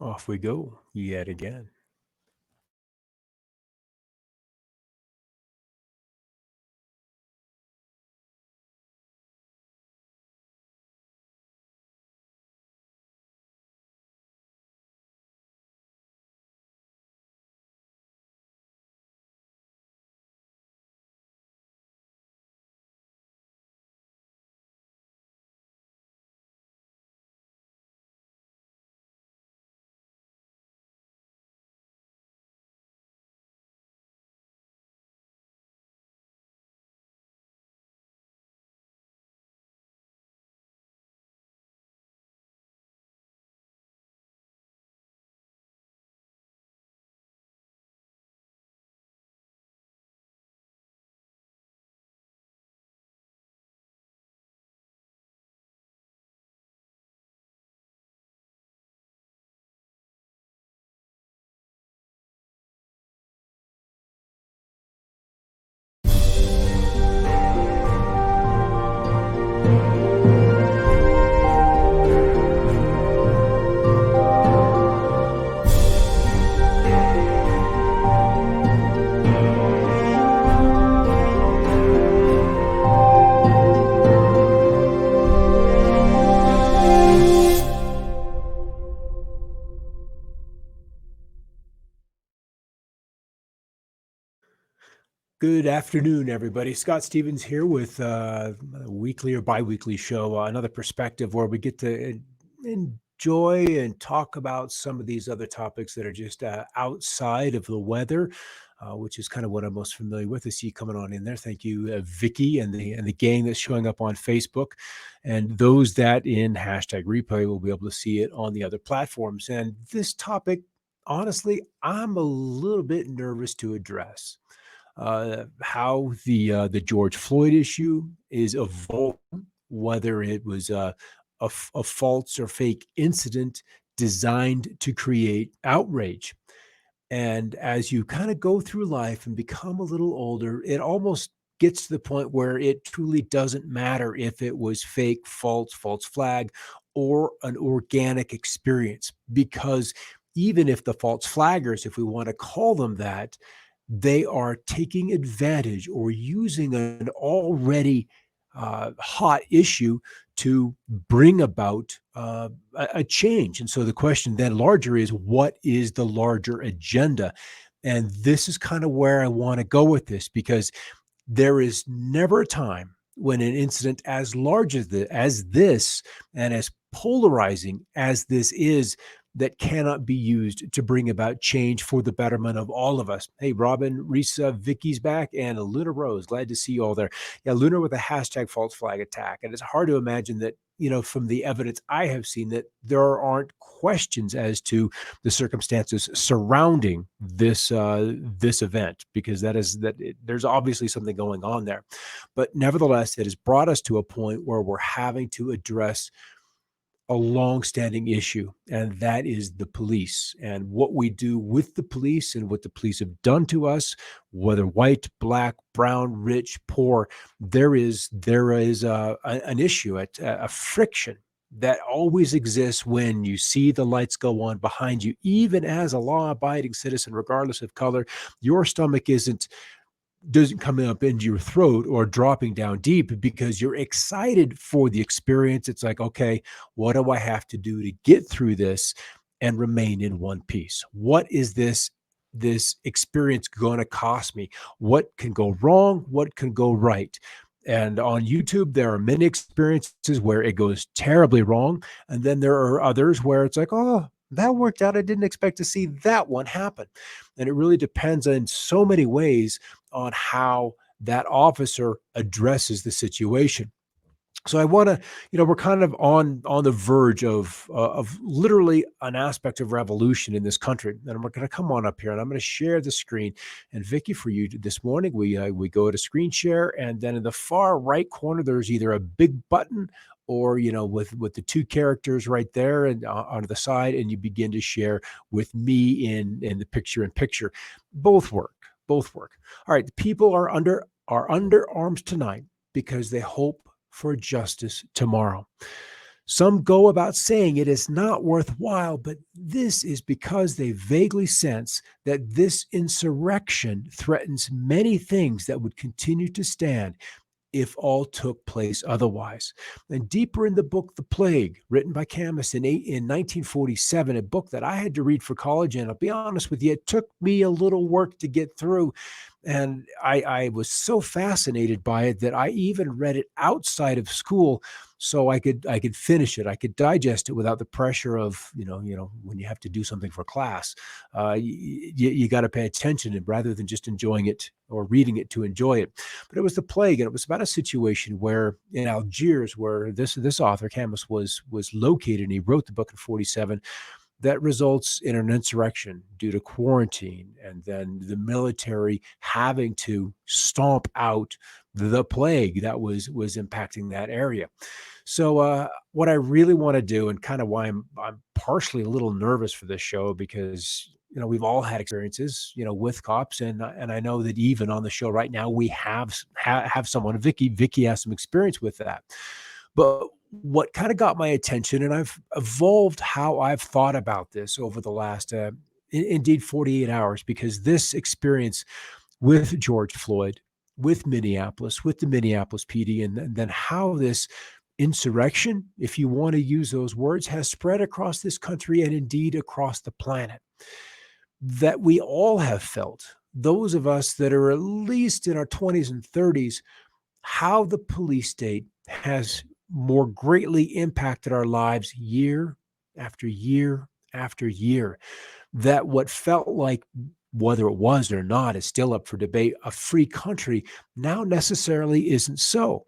Off we go yet again. Good afternoon, everybody. Scott Stevens here with a weekly or bi-weekly show, another perspective where we get to enjoy and talk about some of these other topics that are just outside of the weather, which is kind of what I'm most familiar with. I see you coming on in there. Thank you, Vicky, and the gang that's showing up on Facebook, and those that in hashtag replay will be able to see it on the other platforms. And this topic, honestly, I'm a little bit nervous to address how the George Floyd issue is evolving, whether it was a false or fake incident designed to create outrage. And as you kind of go through life and become a little older, it almost gets to the point where it truly doesn't matter if it was fake, false flag, or an organic experience. Because even if the false flaggers, if we want to call them that, they are taking advantage or using an already hot issue to bring about a change. And so the question then larger is, what is the larger agenda? And this is kind of where I want to go with this, because there is never a time when an incident as large as this and as polarizing as this is that cannot be used to bring about change for the betterment of all of us. Hey, Robin, Risa, Vicky's back, and Luna Rose. Glad to see you all there. Yeah, Luna with a hashtag false flag attack. And it's hard to imagine that, from the evidence I have seen, that there aren't questions as to the circumstances surrounding this event, because there's obviously something going on there. But nevertheless, it has brought us to a point where we're having to address a long-standing issue, and that is the police and what we do with the police and what the police have done to us, whether white, black, brown, rich, poor. There is an issue, a friction that always exists when you see the lights go on behind you. Even as a law-abiding citizen, regardless of color, your stomach doesn't come up into your throat or dropping down deep, because you're excited for the experience. It's like, okay, what do I have to do to get through this and remain in one piece? What is this experience going to cost me? What can go wrong? What can go right? And on YouTube, there are many experiences where it goes terribly wrong. And then there are others where it's like, oh, that worked out. I didn't expect to see that one happen. And it really depends in so many ways on how that officer addresses the situation. So I want to, we're kind of on the verge of literally an aspect of revolution in this country, and we're going to come on up here, and I'm going to share the screen. And Vicky, for you this morning, we go to screen share, and then in the far right corner, there's either a big button or with the two characters right there and on the side, and you begin to share with me in the picture in picture. Both work. Both work. All right, the people are under arms tonight because they hope for justice tomorrow. Some go about saying it is not worthwhile, but this is because they vaguely sense that this insurrection threatens many things that would continue to stand if all took place otherwise. And deeper in the book, The Plague, written by Camus in 1947, a book that I had to read for college, and I'll be honest with you, it took me a little work to get through. And I was so fascinated by it that I even read it outside of school so I could finish it. I could digest it without the pressure of, when you have to do something for class. You got to pay attention, and rather than just enjoying it or reading it to enjoy it. But it was The Plague, and it was about a situation where in Algiers, where this author Camus was located, and he wrote the book in 47, that results in an insurrection due to quarantine, and then the military having to stomp out the plague that was impacting that area. So what I really want to do, and kind of why I'm partially a little nervous for this show, because we've all had experiences with cops, and I know that even on the show right now we have someone. Vicky has some experience with that. But what kind of got my attention, and I've evolved how I've thought about this over the last, indeed, 48 hours, because this experience with George Floyd, with Minneapolis, with the Minneapolis PD, and then how this insurrection, if you want to use those words, has spread across this country and indeed across the planet, that we all have felt, those of us that are at least in our 20s and 30s, how the police state has more greatly impacted our lives year after year after year. That what felt like, whether it was or not, is still up for debate, a free country now necessarily isn't so.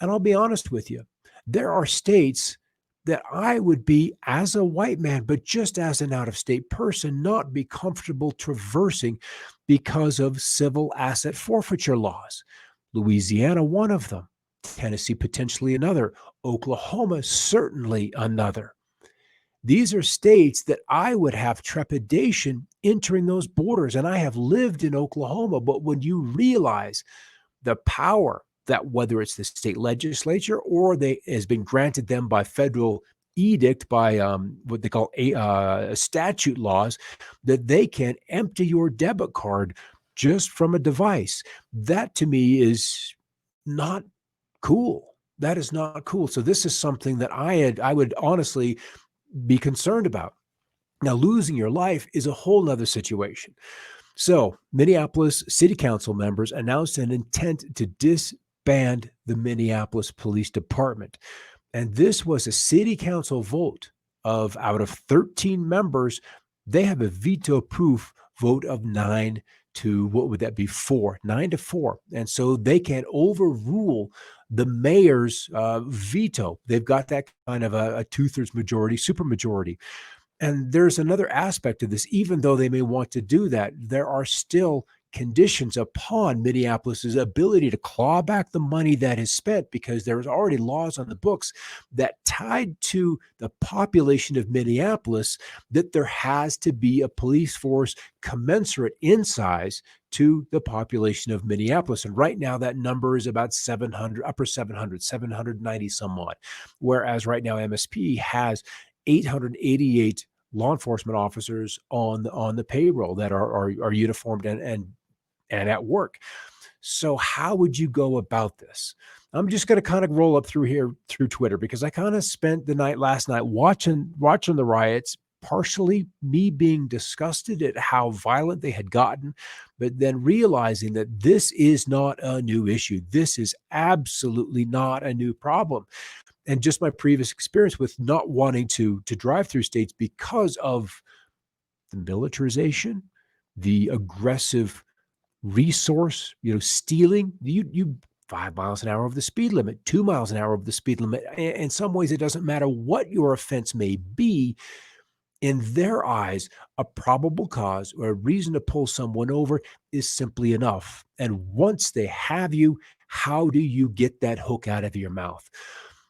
And I'll be honest with you, there are states that I would be, as a white man, but just as an out-of-state person, not be comfortable traversing because of civil asset forfeiture laws. Louisiana, one of them. Tennessee, potentially another. Oklahoma, certainly another. These are states that I would have trepidation entering those borders. And I have lived in Oklahoma, but when you realize the power that, whether it's the state legislature or has been granted them by federal edict, by what they call statute laws, that they can empty your debit card just from a device. That to me is not cool. That is not cool. So this is something that I would honestly be concerned about. Now, losing your life is a whole nother situation. So Minneapolis city council members announced an intent to disband the Minneapolis Police Department. And this was a city council vote of, out of 13 members, they have a veto-proof vote of 9 to, what would that be, 4, 9-4. And so they can overrule the mayor's veto. They've got that kind of a 2/3 majority, supermajority. And there's another aspect of this. Even though they may want to do that, there are still conditions upon Minneapolis's ability to claw back the money that is spent, because there's already laws on the books that tied to the population of Minneapolis, that there has to be a police force commensurate in size to the population of Minneapolis. And right now that number is about 700, upper 700, 790 somewhat. Whereas right now MSP has 888 law enforcement officers on the payroll that are uniformed and at work. So how would you go about this? I'm just going to kind of roll up through Twitter, because I kind of spent the night last night watching the riots, partially me being disgusted at how violent they had gotten, but then realizing that this is not a new issue. This is absolutely not a new problem. And just my previous experience with not wanting to drive through states because of the militarization, the aggressive resource, stealing. You 5 miles an hour over the speed limit, 2 miles an hour over the speed limit. In some ways, it doesn't matter what your offense may be. In their eyes, a probable cause or a reason to pull someone over is simply enough. And once they have you, how do you get that hook out of your mouth?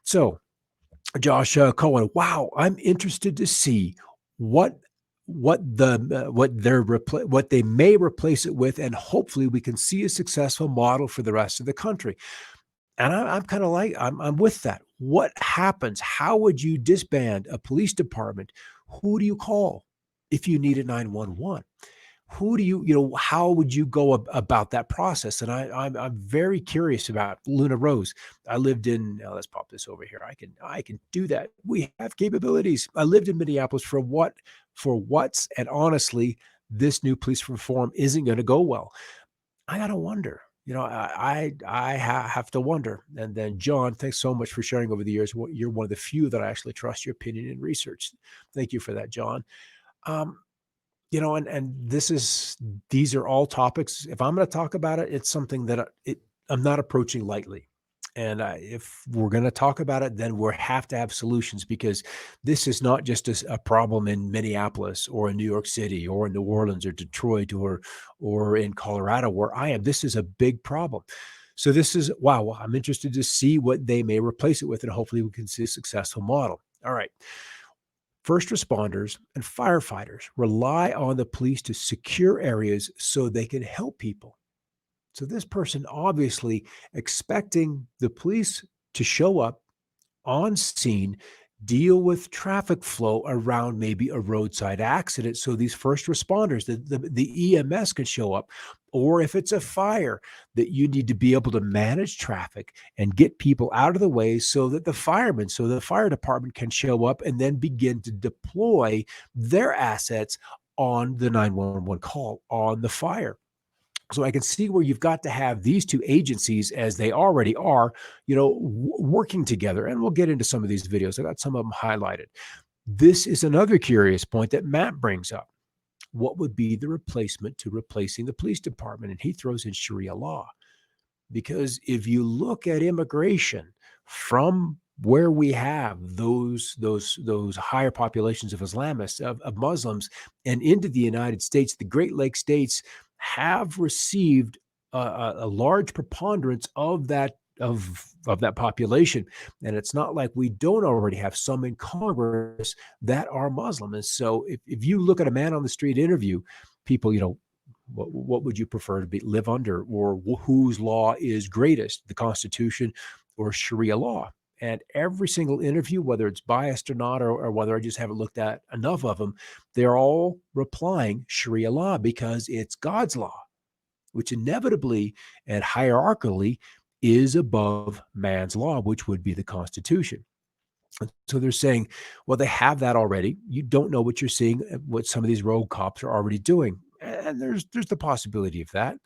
So, Josh Cohen, wow, I'm interested to see what they may replace it with, and hopefully we can see a successful model for the rest of the country. And I'm kind of like, I'm with that. What happens? How would you disband a police department? Who do you call if you need a 911? Who do how would you go about that process? And I'm very curious about Luna Rose. I lived in, now let's pop this over here. I can do that. We have capabilities. I lived in Minneapolis and honestly, this new police reform isn't going to go well. I gotta wonder. Have to wonder. And then, John, thanks so much for sharing over the years. You're one of the few that I actually trust your opinion and research. Thank you for that, John. Um, and these are all topics. If I'm going to talk about it, it's something that I'm not approaching lightly. And if we're going to talk about it, then we have to have solutions, because this is not just a problem in Minneapolis or in New York City or in New Orleans or Detroit or in Colorado where I am. This is a big problem. So this is, wow, I'm interested to see what they may replace it with, and hopefully we can see a successful model. All right. First responders and firefighters rely on the police to secure areas so they can help people. So this person obviously expecting the police to show up on scene, deal with traffic flow around maybe a roadside accident. So these first responders, the EMS can show up, or if it's a fire, that you need to be able to manage traffic and get people out of the way so that the fire department can show up and then begin to deploy their assets on the 911 call on the fire. So I can see where you've got to have these two agencies, as they already are, working together. And we'll get into some of these videos. I got some of them highlighted. This is another curious point that Matt brings up. What would be the replacement to replacing the police department? And he throws in Sharia law. Because if you look at immigration from where we have those higher populations of Islamists, of Muslims, and into the United States, the Great Lakes states have received a large preponderance of that population. And it's not like we don't already have some in Congress that are Muslim. And so if you look at a man on the street interview, people, what would you prefer to live under, or whose law is greatest, the Constitution or Sharia law? And every single interview, whether it's biased or not, or whether I just haven't looked at enough of them, they're all replying Sharia law, because it's God's law, which inevitably and hierarchically is above man's law, which would be the Constitution. So they're saying, well, they have that already. You don't know what you're seeing, what some of these rogue cops are already doing. And there's the possibility of that.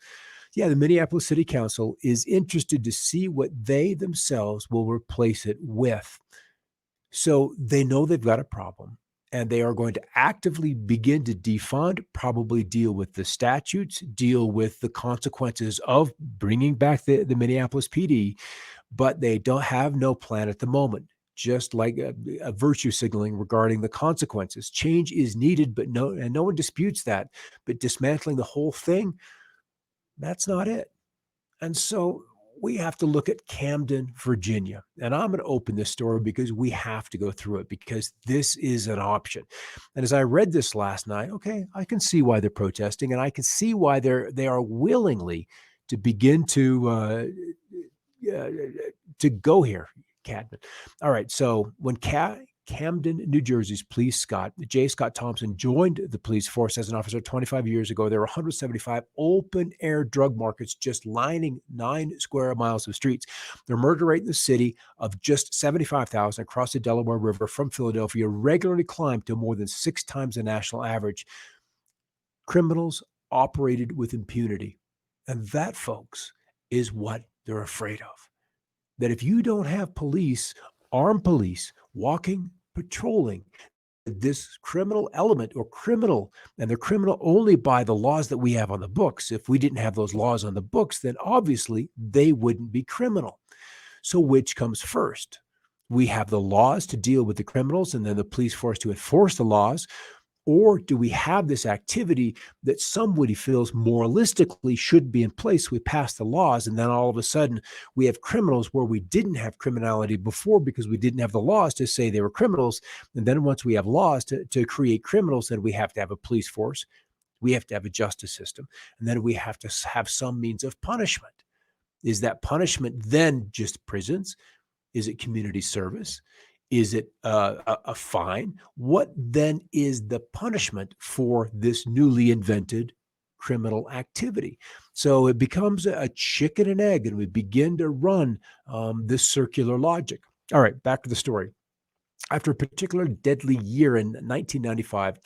Yeah, the Minneapolis City Council is interested to see what they themselves will replace it with. So they know they've got a problem, and they are going to actively begin to defund, probably deal with the statutes, deal with the consequences of bringing back the Minneapolis PD, but they don't have no plan at the moment. Just like a virtue signaling regarding the consequences. Change is needed, but no one disputes that. But dismantling the whole thing, that's not it. And so we have to look at Camden, Virginia. And I'm going to open this story because we have to go through it, because this is an option. And as I read this last night, okay, I can see why they're protesting, and I can see why they are willingly to begin to go here. Cadman. All right. So when Camden, New Jersey's police J. Scott Thompson joined the police force as an officer 25 years ago, there were 175 open-air drug markets just lining 9 square miles of streets. The murder rate in the city of just 75,000 across the Delaware River from Philadelphia regularly climbed to more than 6 times the national average. Criminals operated with impunity. And that, folks, is what they're afraid of. That if you don't have armed police, walking, patrolling, this criminal element or criminal, and they're criminal only by the laws that we have on the books. If we didn't have those laws on the books, then obviously they wouldn't be criminal. So which comes first? We have the laws to deal with the criminals, and then the police force to enforce the laws. Or do we have this activity that somebody feels moralistically should be in place? We pass the laws, and then all of a sudden we have criminals where we didn't have criminality before because we didn't have the laws to say they were criminals. And then once we have laws to create criminals, then we have to have a police force. We have to have a justice system. And then we have to have some means of punishment. Is that punishment then just prisons? Is it community service? Is it a fine? What then is the punishment for this newly invented criminal activity? So it becomes a chicken and egg, and we begin to run this circular logic. All right, back to the story. After a particularly deadly year in 1995,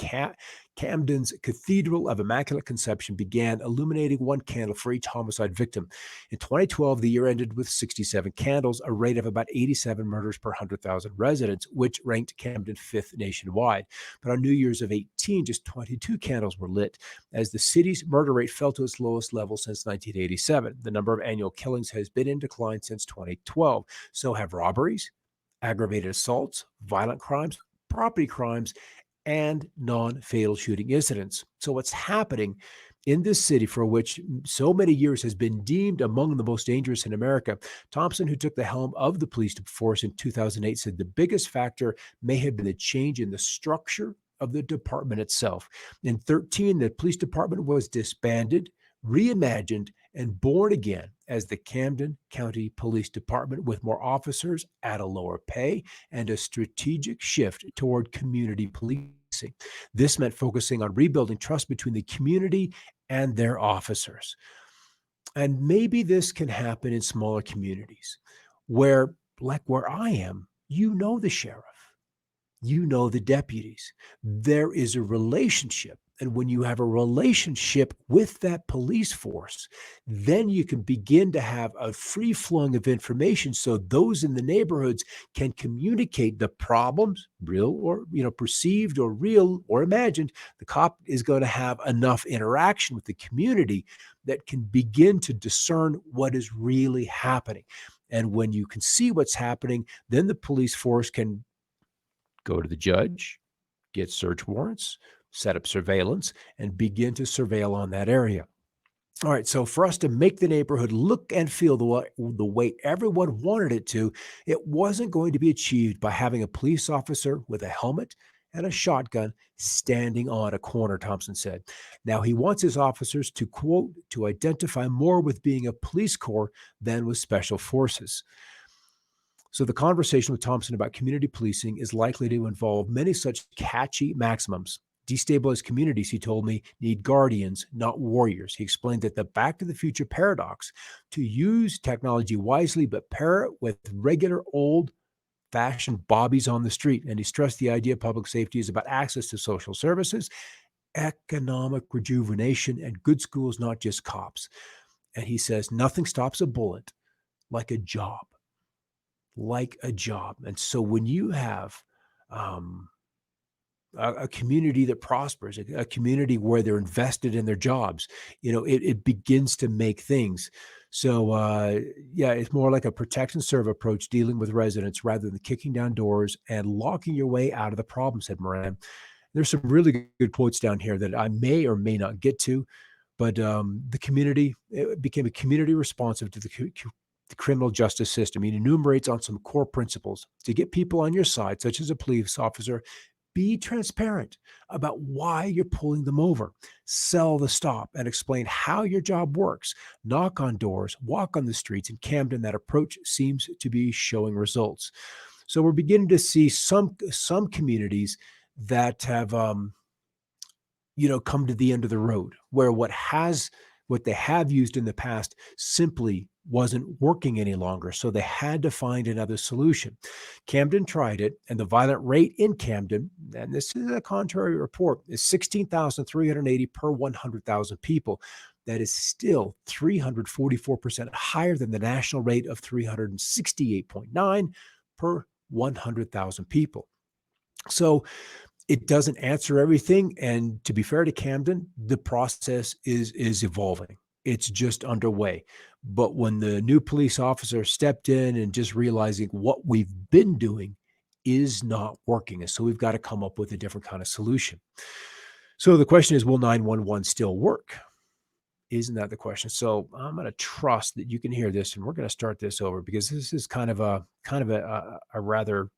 Camden's Cathedral of Immaculate Conception began illuminating one candle for each homicide victim. In 2012, the year ended with 67 candles, a rate of about 87 murders per 100,000 residents, which ranked Camden fifth nationwide. But on New Year's of 18, just 22 candles were lit, as the city's murder rate fell to its lowest level since 1987. The number of annual killings has been in decline since 2012. So have robberies, aggravated assaults, violent crimes, property crimes, and non fatal shooting incidents. So, what's happening in this city, for which so many years has been deemed among the most dangerous in America? Thompson, who took the helm of the police force in 2008, said the biggest factor may have been the change in the structure of the department itself. In 13, the police department was disbanded, reimagined, and born again as the Camden County Police Department, with more officers at a lower pay and a strategic shift toward community policing. This meant focusing on rebuilding trust between the community and their officers. And maybe this can happen in smaller communities where, like where I am, you know the sheriff, you know the deputies. There is a relationship. And when you have a relationship with that police force, then you can begin to have a free flowing of information so those in the neighborhoods can communicate the problems, real or perceived or real or imagined. The cop is going to have enough interaction with the community that can begin to discern what is really happening. And when you can see what's happening, then the police force can go to the judge, get search warrants, set up surveillance, and begin to surveil on that area. All right, so for us to make the neighborhood look and feel the way everyone wanted it to, it wasn't going to be achieved by having a police officer with a helmet and a shotgun standing on a corner, Thompson said. Now, he wants his officers to, quote, to identify more with being a police corps than with special forces. So the conversation with Thompson about community policing is likely to involve many such catchy maximums. Destabilized communities, he told me, need guardians, not warriors. He explained that the Back to the Future paradox, to use technology wisely but pair it with regular old-fashioned bobbies on the street. And he stressed the idea of public safety is about access to social services, economic rejuvenation, and good schools, not just cops. And he says nothing stops a bullet like a job. And so when you have um, a community that prospers, a community where they're invested in their jobs, it begins to make things. So, yeah, it's more like a protect and serve approach, dealing with residents rather than kicking down doors and locking your way out of the problem, said Moran. There's some really good quotes down here that I may or may not get to, but the community, it became a community responsive to the criminal justice system. He enumerates on some core principles to get people on your side, such as a police officer. Be transparent about why you're pulling them over. Sell the stop and explain how your job works. Knock on doors, walk on the streets. In Camden, that approach seems to be showing results. So we're beginning to see some communities that have come to the end of the road, where what they have used in the past simply wasn't working any longer. So they had to find another solution. Camden tried it, and the violent rate in Camden, and this is a contrary report, is 16,380 per 100,000 people. That is still 344% higher than the national rate of 368.9 per 100,000 people. So it doesn't answer everything. And to be fair to Camden, the process is evolving. It's just underway. But when the new police officer stepped in and just realizing what we've been doing is not working, and so we've got to come up with a different kind of solution. So the question is, will 911 still work? Isn't that the question? So I'm going to trust that you can hear this, and we're going to start this over, because this is kind of a rather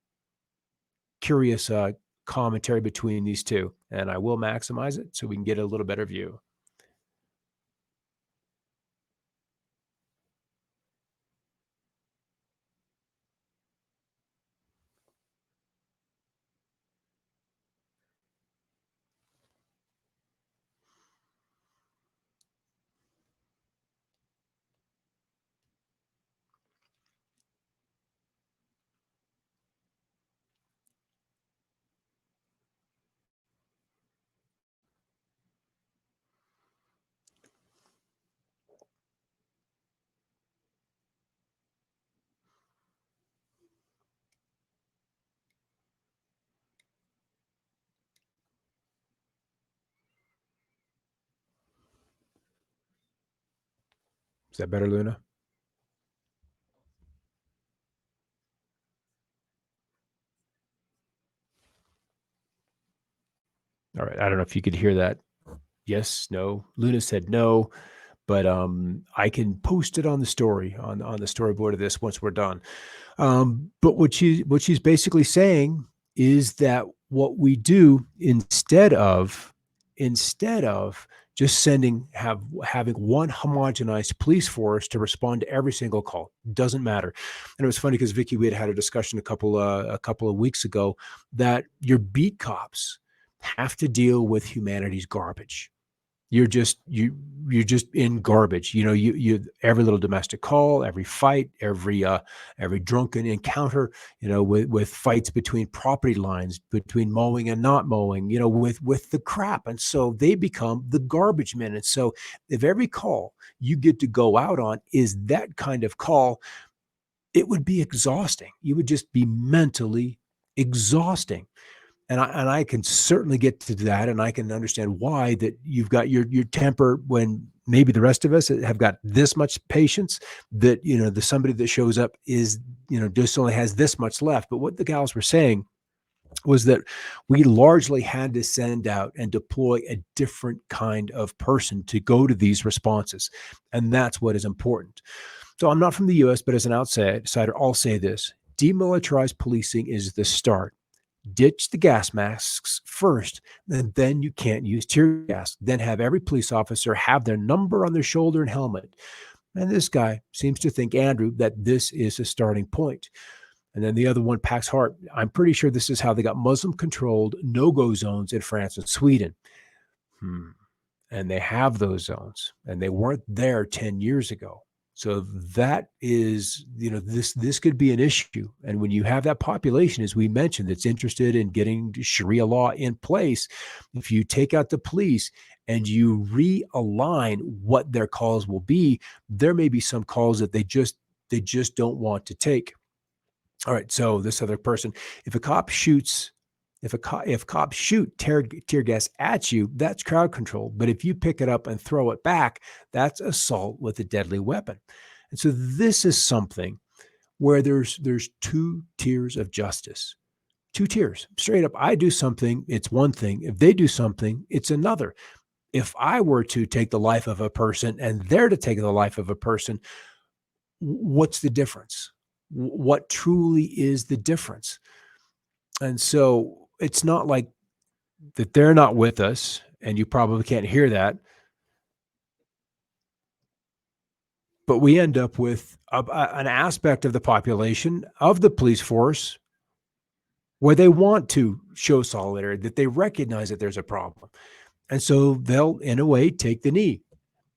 curious commentary between these two, and I will maximize it so we can get a little better view. Is that better, Luna? All right. I don't know if you could hear that. Yes, no. Luna said no, but I can post it on the story on the storyboard of this once we're done. But what she's basically saying is that what we do instead of just having one homogenized police force to respond to every single call, doesn't matter. And it was funny because Vicky, we had a discussion a couple of weeks ago that your beat cops have to deal with humanity's garbage. You're just in garbage. You every little domestic call, every fight, every drunken encounter, with fights between property lines, between mowing and not mowing, with the crap. And so they become the garbage men. And so if every call you get to go out on is that kind of call, it would be exhausting. You would just be mentally exhausting. And I can certainly get to that, and I can understand why that you've got your temper when maybe the rest of us have got this much patience, that the somebody that shows up is just only has this much left. But what the gals were saying was that we largely had to send out and deploy a different kind of person to go to these responses, and that's what is important. So I'm not from the US, but as an outsider, I'll say this: demilitarized policing is the start. Ditch the gas masks first, and then you can't use tear gas. Then have every police officer have their number on their shoulder and helmet. And this guy seems to think, Andrew, that this is a starting point. And then the other one, Pax Hart, I'm pretty sure this is how they got Muslim controlled no-go zones in France and Sweden. And they have those zones, and they weren't there 10 years ago. So that is, this could be an issue. And when you have that population, as we mentioned, that's interested in getting Sharia law in place, if you take out the police and you realign what their calls will be, there may be some calls that they just don't want to take. All right. So this other person, if a cop shoots, if cops shoot tear gas at you, that's crowd control. But if you pick it up and throw it back, that's assault with a deadly weapon. And so this is something where there's two tiers of justice. Two tiers. Straight up, I do something, it's one thing. If they do something, it's another. If I were to take the life of a person and they're to take the life of a person, what's the difference? What truly is the difference? And so it's not like that they're not with us, and you probably can't hear that, but we end up with an aspect of the population, of the police force, where they want to show solidarity, that they recognize that there's a problem. And so they'll, in a way, take the knee.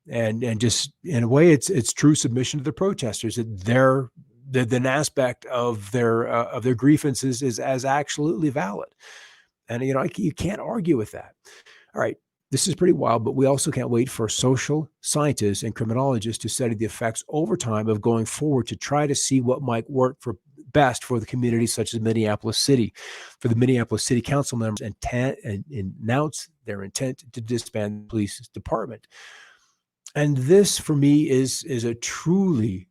And just in a way, it's true submission to the protesters, that that an aspect of their grievances is as absolutely valid. And you can't argue with that. All right, this is pretty wild, but we also can't wait for social scientists and criminologists to study the effects over time of going forward to try to see what might work for best for the communities such as Minneapolis City. For the Minneapolis City Council members and announce their intent to disband the police department. And this, for me, is a truly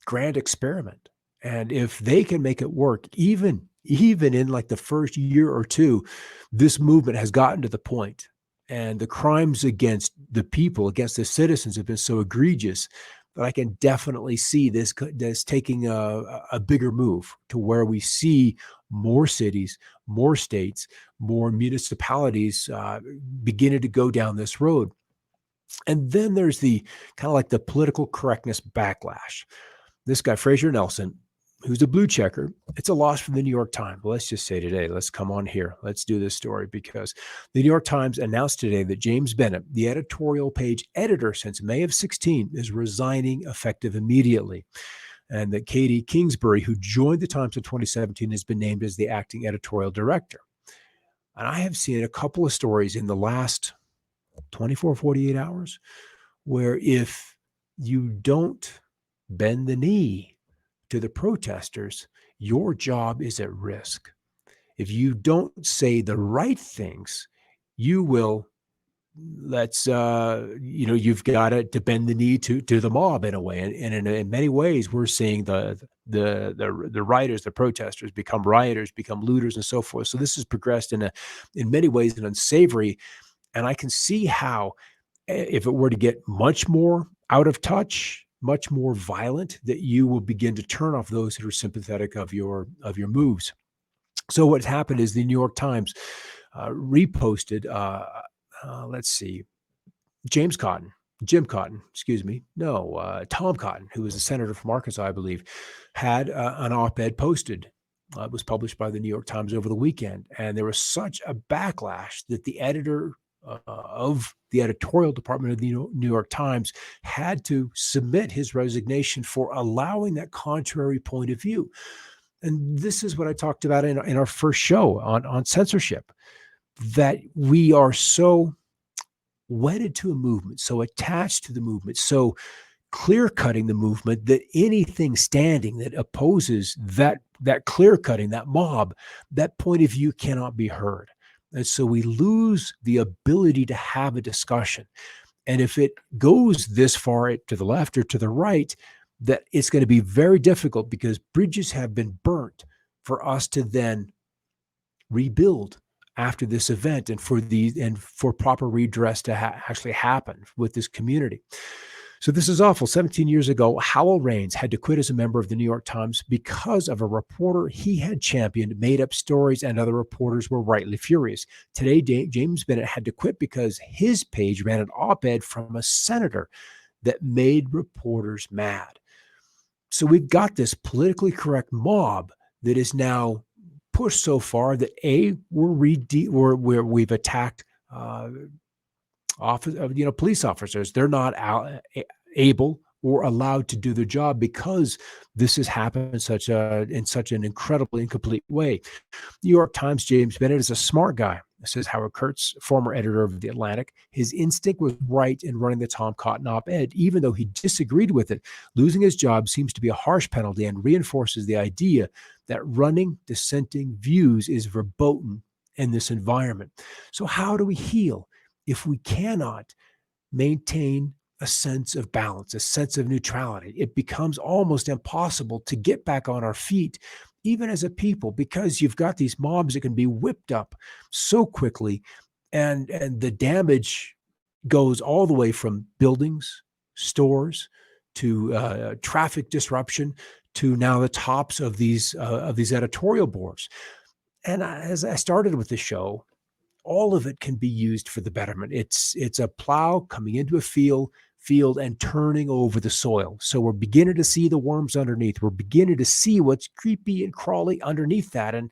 grand experiment. And if they can make it work, even in like the first year or two, this movement has gotten to the point, and the crimes against the people, against the citizens, have been so egregious that I can definitely see this taking a bigger move to where we see more cities, more states, more municipalities beginning to go down this road. And then there's the kind of like the political correctness backlash. This guy, Fraser Nelson, who's a blue checker, it's a loss for the New York Times. Well, let's just say today, let's come on here. Let's do this story, because the New York Times announced today that James Bennett, the editorial page editor since May of 16, is resigning effective immediately. And that Katie Kingsbury, who joined the Times in 2017, has been named as the acting editorial director. And I have seen a couple of stories in the last 24, 48 hours where if you don't bend the knee to the protesters, your job is at risk. If you don't say the right things, you will let's you've got to bend the knee to the mob in a way, and in many ways we're seeing the rioters, the protesters become rioters, become looters, and so forth. So this has progressed in many ways an unsavory, and I can see how if it were to get much more out of touch, much more violent, that you will begin to turn off those that are sympathetic of your moves. So what's happened is the New York Times reposted, let's see, Jim Cotton, excuse me, no, Tom Cotton, who was a senator from Arkansas, I believe, had an op-ed posted. It was published by the New York Times over the weekend, and there was such a backlash that the editor of the editorial department of the New York Times had to submit his resignation for allowing that contrary point of view. And this is what I talked about in our first show on censorship, that we are so wedded to a movement, so attached to the movement, so clear-cutting the movement, that anything standing that opposes that clear-cutting, that mob, that point of view cannot be heard. And so we lose the ability to have a discussion. And if it goes this far to the left or to the right, that it's going to be very difficult, because bridges have been burnt for us to then rebuild after this event, and for proper redress to actually happen with this community. So this is awful. 17 years ago, Howell Raines had to quit as a member of the New York Times because of a reporter he had championed made up stories, and other reporters were rightly furious. Today, James Bennett had to quit because his page ran an op-ed from a senator that made reporters mad. So we've got this politically correct mob that is now pushed so far that we've attacked police officers. They're not able or allowed to do their job because this has happened in such an incredibly incomplete way. New York Times, James Bennett is a smart guy, says Howard Kurtz, former editor of The Atlantic. His instinct was right in running the Tom Cotton op-ed, even though he disagreed with it. Losing his job seems to be a harsh penalty and reinforces the idea that running dissenting views is verboten in this environment. So how do we heal if we cannot maintain a sense of balance, a sense of neutrality? It becomes almost impossible to get back on our feet, even as a people, because you've got these mobs that can be whipped up so quickly, and the damage goes all the way from buildings, stores, to traffic disruption, to now the tops of these editorial boards. And as I started with the show, all of it can be used for the betterment. It's a plow coming into a field and turning over the soil. So we're beginning to see the worms underneath. We're beginning to see what's creepy and crawly underneath that. And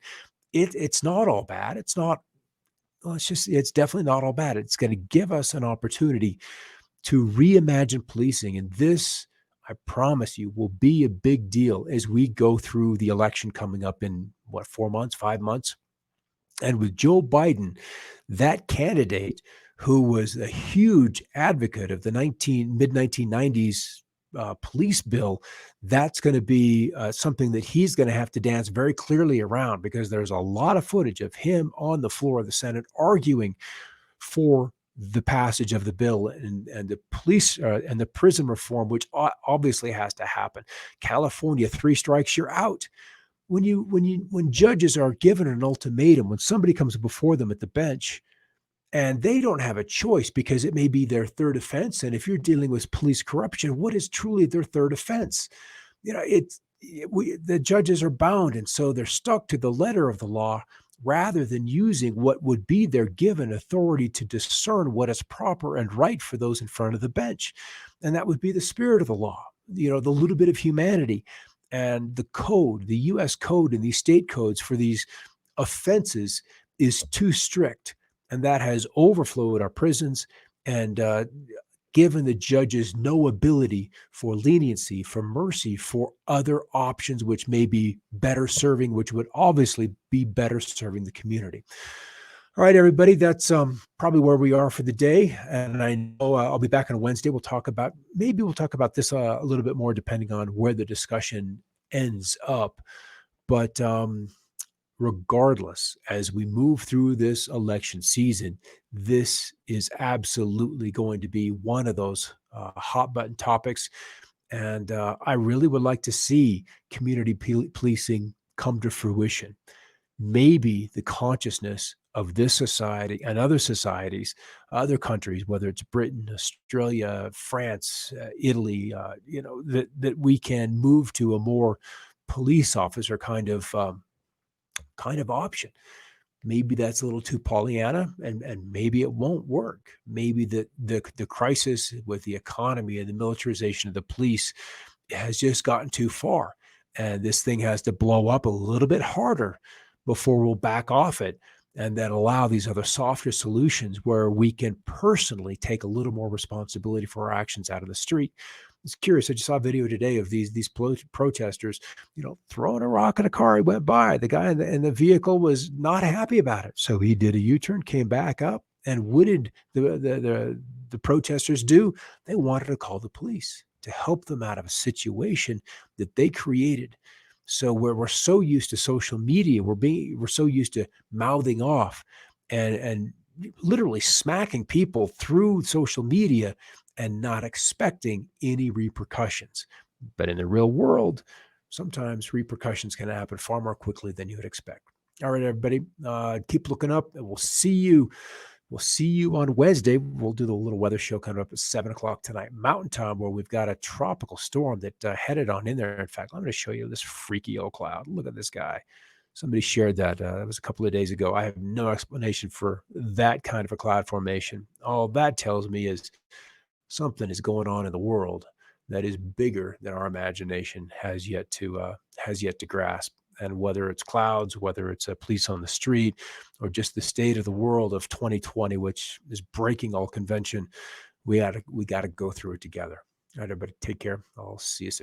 it's not all bad. It's definitely not all bad. It's going to give us an opportunity to reimagine policing. And this, I promise you, will be a big deal as we go through the election coming up in 4 months, 5 months. And with Joe Biden, that candidate who was a huge advocate of the mid-1990s police bill, that's going to be something that he's going to have to dance very clearly around, because there's a lot of footage of him on the floor of the Senate arguing for the passage of the bill and the police and the prison reform, which obviously has to happen. California, 3 strikes, you're out. When judges are given an ultimatum, when somebody comes before them at the bench and they don't have a choice because it may be their third offense, and if you're dealing with police corruption, what is truly their third offense? The judges are bound, and so they're stuck to the letter of the law rather than using what would be their given authority to discern what is proper and right for those in front of the bench. And that would be the spirit of the law, the little bit of humanity. And the code, the U.S. code and these state codes for these offenses is too strict. And that has overflowed our prisons and given the judges no ability for leniency, for mercy, for other options which may be better serving, which would obviously be better serving the community. All right, everybody, that's probably where we are for the day. And I know I'll be back on Wednesday. We'll talk about this a little bit more, depending on where the discussion ends up. But regardless, as we move through this election season, this is absolutely going to be one of those hot button topics. And I really would like to see community policing come to fruition. Maybe the consciousness of this society and other societies, other countries, whether it's Britain, Australia, France, Italy, that we can move to a more police officer kind of option. Maybe that's a little too Pollyanna, and maybe it won't work. Maybe the crisis with the economy and the militarization of the police has just gotten too far, and this thing has to blow up a little bit harder before we'll back off it, and then allow these other softer solutions where we can personally take a little more responsibility for our actions out of the street. It's curious. I just saw a video today of these protesters, throwing a rock at a car. He went by. The guy in the vehicle was not happy about it, so he did a U-turn, came back up, and what did the protesters do? They wanted to call the police to help them out of a situation that they created. So where we're so used to social media, we're so used to mouthing off and literally smacking people through social media and not expecting any repercussions. But in the real world, sometimes repercussions can happen far more quickly than you would expect. All right, everybody, keep looking up, and we'll see you. We'll see you on Wednesday. We'll do the little weather show coming up at 7 o'clock tonight, Mountain Time, where we've got a tropical storm that headed on in there. In fact, I'm going to show you this freaky old cloud. Look at this guy. Somebody shared that. That was a couple of days ago. I have no explanation for that kind of a cloud formation. All that tells me is something is going on in the world that is bigger than our imagination has yet to grasp. And whether it's clouds, whether it's a police on the street, or just the state of the world of 2020, which is breaking all convention, we got to go through it together. All right, everybody, take care. I'll see you soon.